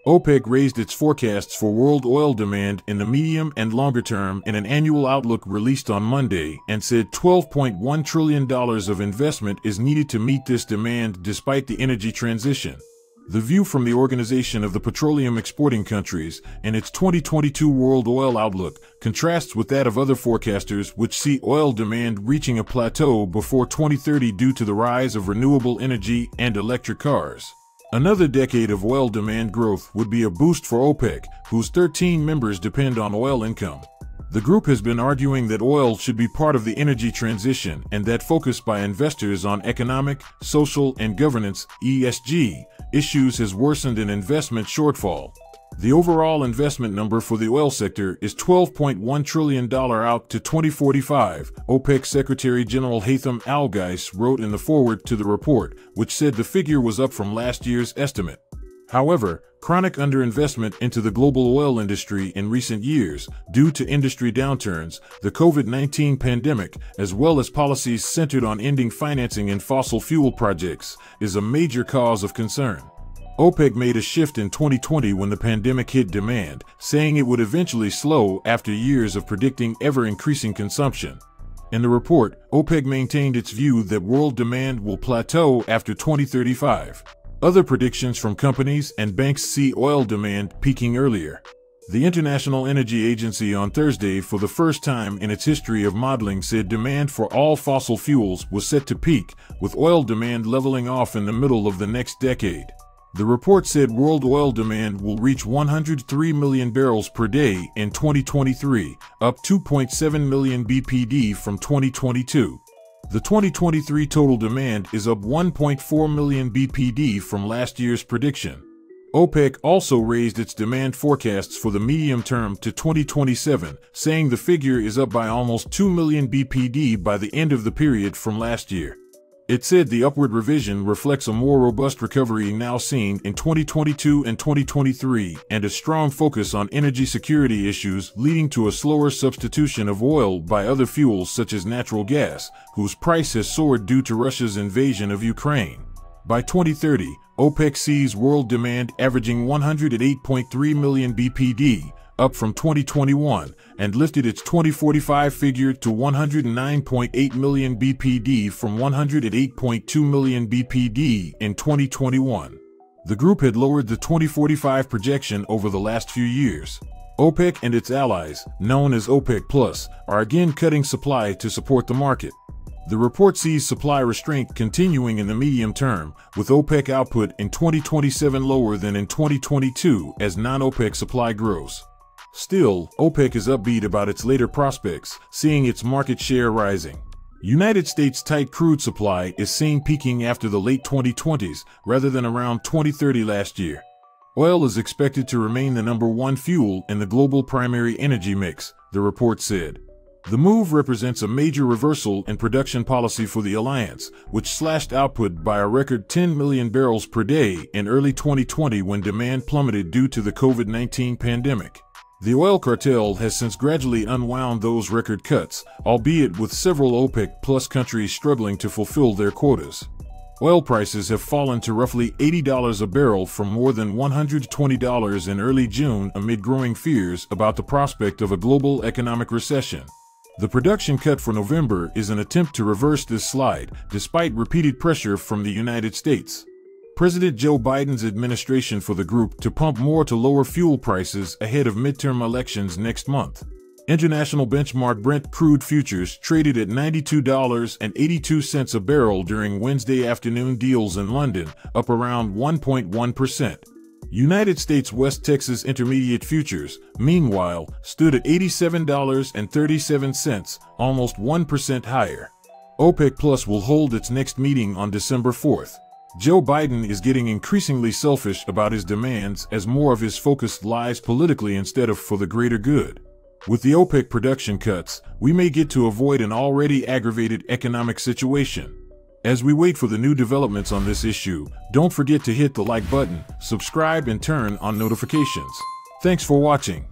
OPEC raised its forecasts for world oil demand in the medium and longer term in an annual outlook released on Monday and said $12.1 trillion of investment is needed to meet this demand despite the energy transition. The view from the Organization of the Petroleum Exporting Countries and its 2022 world oil outlook contrasts with that of other forecasters, which see oil demand reaching a plateau before 2030 due to the rise of renewable energy and electric cars. Another decade of oil demand growth would be a boost for OPEC, whose 13 members depend on oil income. The group has been arguing that oil should be part of the energy transition and that focus by investors on economic, social, and governance (ESG) issues has worsened an investment shortfall. The overall investment number for the oil sector is $12.1 trillion out to 2045, OPEC Secretary General Haitham Ghais wrote in the foreword to the report, which said the figure was up from last year's estimate. However, chronic underinvestment into the global oil industry in recent years, due to industry downturns, the COVID-19 pandemic, as well as policies centered on ending financing in fossil fuel projects, is a major cause of concern. OPEC made a shift in 2020 when the pandemic hit demand, saying it would eventually slow after years of predicting ever-increasing consumption. In the report, OPEC maintained its view that world demand will plateau after 2035. Other predictions from companies and banks see oil demand peaking earlier. The International Energy Agency on Thursday, for the first time in its history of modeling, said demand for all fossil fuels was set to peak, with oil demand leveling off in the middle of the next decade. The report said world oil demand will reach 103 million barrels per day in 2023, up 2.7 million BPD from 2022. The 2023 total demand is up 1.4 million BPD from last year's prediction. OPEC also raised its demand forecasts for the medium term to 2027, saying the figure is up by almost 2 million BPD by the end of the period from last year. It said the upward revision reflects a more robust recovery now seen in 2022 and 2023 and a strong focus on energy security issues, leading to a slower substitution of oil by other fuels such as natural gas, whose price has soared due to Russia's invasion of Ukraine. By 2030, OPEC sees world demand averaging 108.3 million BPD, up from 2021, and lifted its 2045 figure to 109.8 million BPD from 108.2 million BPD in 2021. The group had lowered the 2045 projection over the last few years. OPEC and its allies, known as OPEC+, are again cutting supply to support the market. The report sees supply restraint continuing in the medium term, with OPEC output in 2027 lower than in 2022 as non-OPEC supply grows. Still, OPEC is upbeat about its later prospects, seeing its market share rising. United States tight crude supply is seen peaking after the late 2020s, rather than around 2030 last year. Oil is expected to remain the #1 fuel in the global primary energy mix, the report said. The move represents a major reversal in production policy for the alliance, which slashed output by a record 10 million barrels per day in early 2020 when demand plummeted due to the COVID-19 pandemic. The oil cartel has since gradually unwound those record cuts, albeit with several OPEC+ countries struggling to fulfill their quotas. Oil prices have fallen to roughly $80 a barrel from more than $120 in early June amid growing fears about the prospect of a global economic recession. The production cut for November is an attempt to reverse this slide, despite repeated pressure from the United States. President Joe Biden's administration for the group to pump more to lower fuel prices ahead of midterm elections next month. International benchmark Brent crude futures traded at $92.82 a barrel during Wednesday afternoon deals in London, up around 1.1%. United States West Texas Intermediate futures, meanwhile, stood at $87.37, almost 1% higher. OPEC+ will hold its next meeting on December 4th. Joe Biden is getting increasingly selfish about his demands as more of his focus lies politically instead of for the greater good. With the OPEC production cuts, we may get to avoid an already aggravated economic situation. As we wait for the new developments on this issue, don't forget to hit the like button, subscribe, and turn on notifications. Thanks for watching.